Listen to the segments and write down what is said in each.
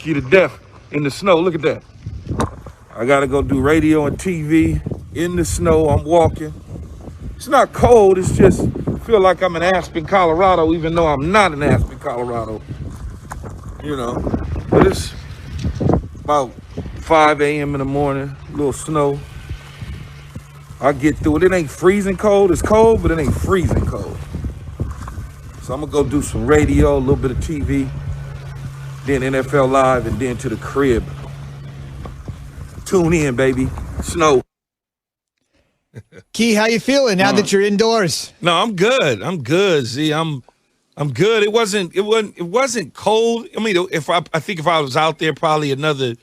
You to death in the snow. Look at that. I gotta go do radio and TV in the snow. I'm walking. It's not cold. It's just I feel like I'm in Aspen, Colorado, even though I'm not in Aspen, Colorado. You know, but it's about 5 a.m. in the morning. A little snow. I get through it. It ain't freezing cold. It's cold, but it ain't freezing cold. So I'm gonna go do some radio, a little bit of TV, then NFL Live, and then to the crib. Tune in, baby. Snow. Key, how you feeling now that you're indoors? No, I'm good. I'm good. Z, I'm good. It wasn't cold. I mean, I think if I was out there probably another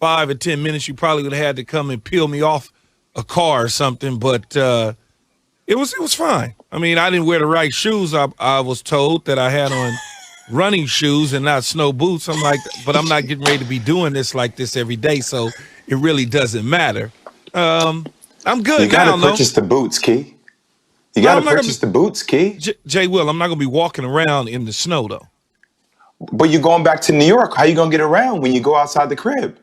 5 or 10 minutes, you probably would have had to come and peel me off a car or something. But it was fine. I mean, I didn't wear the right shoes. I was told that I had on running shoes and not snow boots. I'm like, but I'm not getting ready to be doing this like this every day, so it really doesn't matter. I'm good. You gotta purchase the boots, Key. You gotta purchase the boots, Key. Jay Will, I'm not gonna be walking around in the snow though. But you're going back to New York. How you gonna get around when you go outside the crib?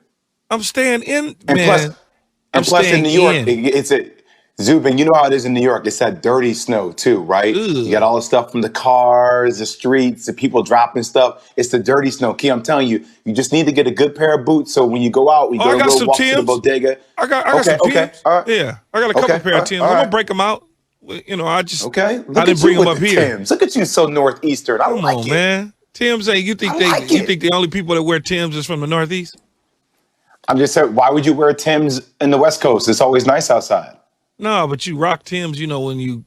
I'm staying in, And man. plus in New York, it's a Zubin, you know how it is in New York. It's that dirty snow too, right? Ugh. You got all the stuff from the cars, the streets, the people dropping stuff. It's the dirty snow. Key, I'm telling you, you just need to get a good pair of boots so when you go out, I got some walk to the Timbs. bodega. I got some Timbs. All right. Yeah, I got a couple pair of Timbs. I'm gonna break them out. You know, I didn't bring them up here. Timbs. Look at you, so northeastern. I Come like on, it, man. Timbs ain't. You think you think the only people that wear Timbs is from the Northeast? I'm just saying, why would you wear Timbs in the West Coast? It's always nice outside. No, but you rock Timbs. You know when you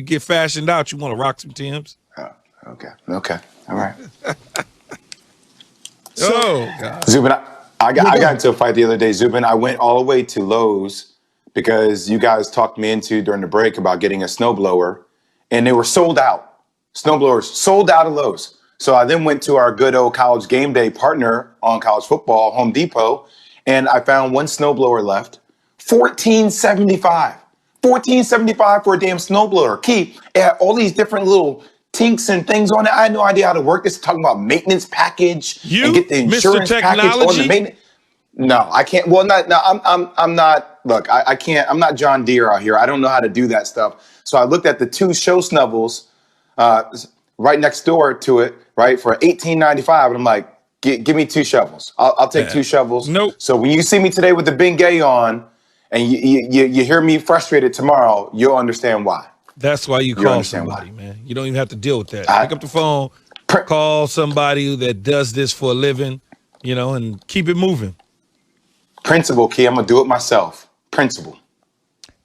get fashioned out. You want to rock some Timbs. Oh, okay, all right. God. Zubin, I got into a fight the other day. Zubin, I went all the way to Lowe's because you guys talked me into during the break about getting a snowblower, and they were sold out. Snowblowers sold out of Lowe's. So I then went to our good old college game day partner on college football, Home Depot, and I found one snowblower left. $14.75. $14.75 for a damn snowblower. Key, it had all these different little tinks and things on it. I had no idea how to work this. Talking about maintenance package and get the insurance package on the maintenance. No, I can't. Well, I'm not. Look, I can't. I'm not John Deere out here. I don't know how to do that stuff. So I looked at the two show snubbles right next door to it, right, for $18.95, and I'm like, give me two shovels. I'll take two shovels. Nope. So when you see me today with the Bengay on, and you hear me frustrated tomorrow, you'll understand why. That's why you call somebody, man. You don't even have to deal with that. Pick up the phone, call somebody that does this for a living, and keep it moving. Principle, Key. I'm going to do it myself. Principle.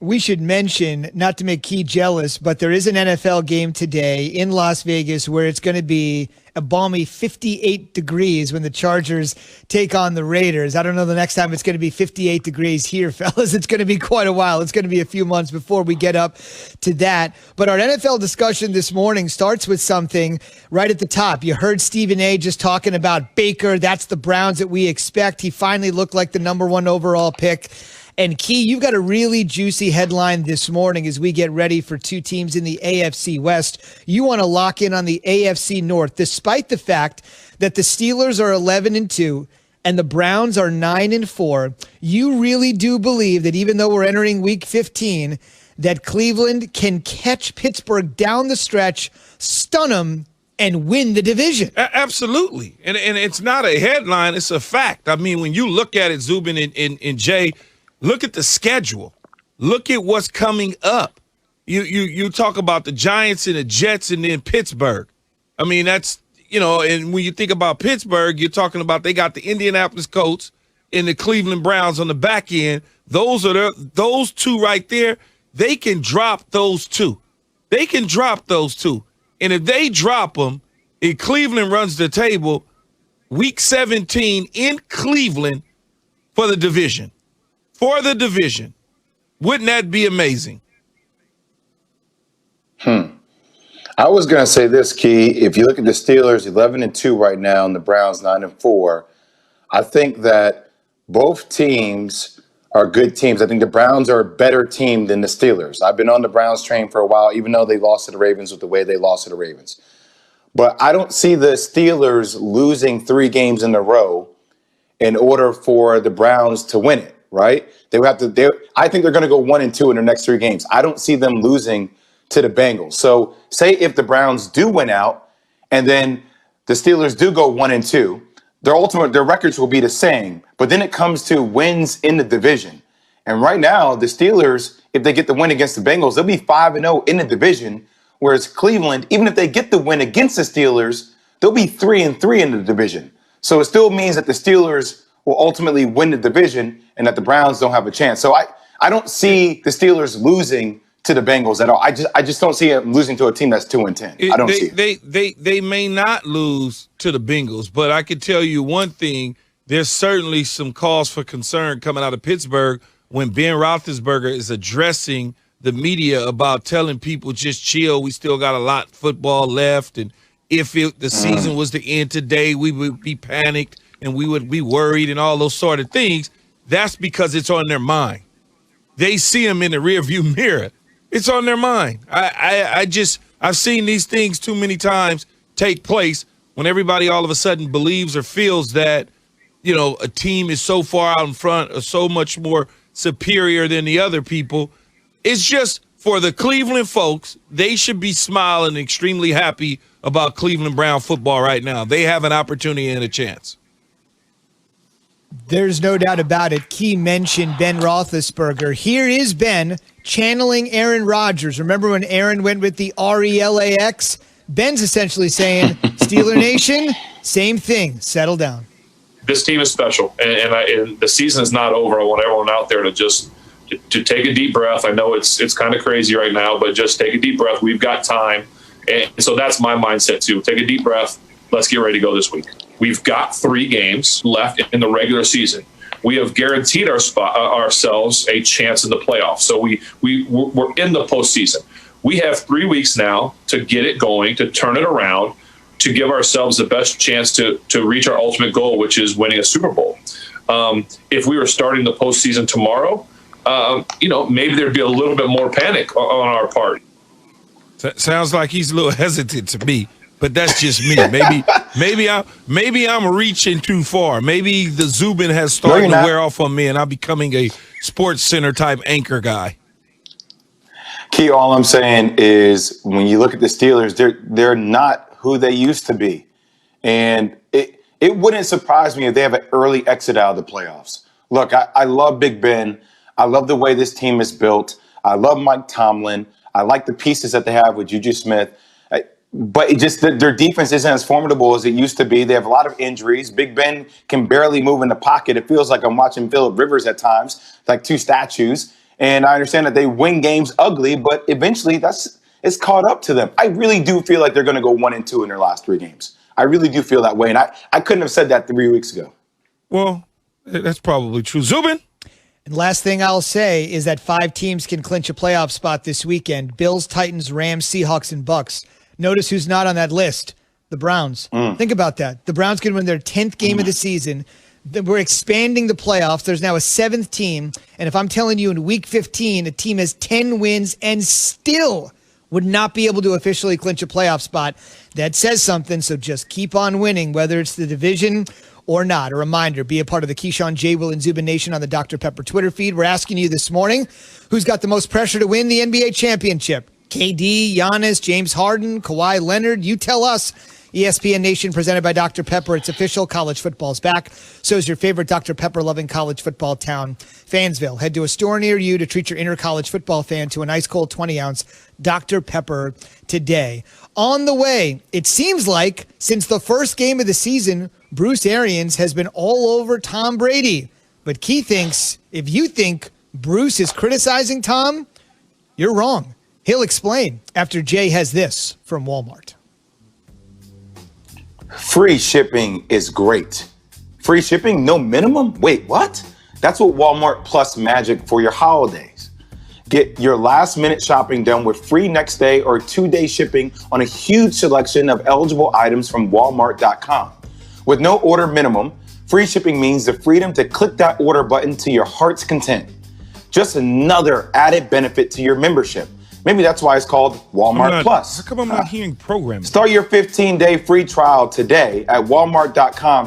We should mention, not to make Key jealous, but there is an NFL game today in Las Vegas where it's going to be a balmy 58 degrees when the Chargers take on the Raiders. I don't know the next time it's going to be 58 degrees here, fellas. It's going to be quite a while. It's going to be a few months before we get up to that. But our NFL discussion this morning starts with something right at the top. You heard Stephen A. just talking about Baker. That's the Browns that we expect. He finally looked like the number one overall pick. And Key, you've got a really juicy headline this morning as we get ready for two teams in the AFC West. You want to lock in on the AFC North, despite the fact that the Steelers are 11-2 and the Browns are 9-4. You really do believe that even though we're entering Week 15, that Cleveland can catch Pittsburgh down the stretch, stun them, and win the division. Absolutely. And it's not a headline, it's a fact. I mean, when you look at it, Zubin and Jay, look at the schedule. Look at what's coming up. You talk about the Giants and the Jets and then Pittsburgh. I mean, that's, and when you think about Pittsburgh, you're talking about they got the Indianapolis Colts and the Cleveland Browns on the back end. Those two right there. They can drop those two. They can drop those two. And if they drop them, and Cleveland runs the table, Week 17 in Cleveland for the division. For the division. Wouldn't that be amazing? I was going to say this, Key. If you look at the Steelers, 11-2 right now, and the Browns 9-4, I think that both teams are good teams. I think the Browns are a better team than the Steelers. I've been on the Browns train for a while, even though they lost to the Ravens with the way they lost to the Ravens. But I don't see the Steelers losing 3 games in a row in order for the Browns to win it, right? They would have to. I think they're going to go 1-2 in their next 3 games. I don't see them losing to the Bengals. So, say if the Browns do win out, and then the Steelers do go 1-2, their records will be the same. But then it comes to wins in the division, and right now the Steelers, if they get the win against the Bengals, they'll be 5-0 in the division. Whereas Cleveland, even if they get the win against the Steelers, they'll be 3-3 in the division. So it still means that the Steelers will ultimately win the division and that the Browns don't have a chance. So I don't see the Steelers losing to the Bengals at all. I just don't see them losing to a team that's 2-10. I don't see it. They may not lose to the Bengals, but I can tell you one thing. There's certainly some cause for concern coming out of Pittsburgh when Ben Roethlisberger is addressing the media about telling people just chill. We still got a lot of football left, and if the season was to end today, we would be panicked and we would be worried and all those sort of things. That's because it's on their mind. They see them in the rearview mirror. It's on their mind. I've seen these things too many times take place when everybody all of a sudden believes or feels that, a team is so far out in front or so much more superior than the other people. It's just for the Cleveland folks, they should be smiling, extremely happy about Cleveland Brown football right now. They have an opportunity and a chance. There's no doubt about it. Key mentioned Ben Roethlisberger. Here is Ben channeling Aaron Rodgers. Remember when Aaron went with the RELAX? Ben's essentially saying, Steeler Nation, same thing. Settle down. This team is special, and the season is not over. I want everyone out there to take a deep breath. I know it's kind of crazy right now, but just take a deep breath. We've got time. And so that's my mindset too. Take a deep breath. Let's get ready to go this week. We've got 3 games left in the regular season. We have guaranteed ourselves a chance in the playoffs. So we're in the postseason. We have 3 weeks now to get it going, to turn it around, to give ourselves the best chance to reach our ultimate goal, which is winning a Super Bowl. If we were starting the postseason tomorrow, maybe there'd be a little bit more panic on our part. Sounds like he's a little hesitant to me, but that's just me. Maybe I'm reaching too far. Maybe the Zubin has started to wear off on me, and I'm becoming a Sports Center type anchor guy. Key, all I'm saying is when you look at the Steelers, they're not who they used to be, and it wouldn't surprise me if they have an early exit out of the playoffs. Look, I love Big Ben. I love the way this team is built. I love Mike Tomlin. I like the pieces that they have with Juju Smith. But their defense isn't as formidable as it used to be. They have a lot of injuries. Big Ben can barely move in the pocket. It feels like I'm watching Phillip Rivers at times, like 2 statues. And I understand that they win games ugly, but eventually it's caught up to them. I really do feel like they're going to go 1-2 in their last 3 games. I really do feel that way. And I couldn't have said that 3 weeks ago. Well, that's probably true. Zubin? And last thing I'll say is that 5 teams can clinch a playoff spot this weekend. Bills, Titans, Rams, Seahawks, and Bucks. Notice who's not on that list. The Browns. Think about that. The Browns can win their 10th game of the season. We're expanding the playoffs. There's now a 7th team. And if I'm telling you in week 15, a team has 10 wins and still would not be able to officially clinch a playoff spot, that says something. So just keep on winning, whether it's the division or not. A reminder, be a part of the Keyshawn, J. Will, and Zubin Nation on the Dr. Pepper Twitter feed. We're asking you this morning, who's got the most pressure to win the NBA championship? KD, Giannis, James Harden, Kawhi Leonard. You tell us. ESPN Nation presented by Dr. Pepper. It's official. College football's back. So is your favorite Dr. Pepper-loving college football town, Fansville. Head to a store near you to treat your inner college football fan to an ice-cold 20-ounce Dr. Pepper today. On the way, it seems like since the first game of the season, Bruce Arians has been all over Tom Brady. But Key thinks if you think Bruce is criticizing Tom, you're wrong. He'll explain after Jay has this from Walmart. Free shipping is great. Free shipping, no minimum? Wait, what? That's what Walmart Plus magic for your holidays. Get your last minute shopping done with free next day or 2-day shipping on a huge selection of eligible items from Walmart.com. With no order minimum, free shipping means the freedom to click that order button to your heart's content. Just another added benefit to your membership. Maybe that's why it's called Walmart Plus. How come I'm not hearing programming? Start your 15-day free trial today at walmart.com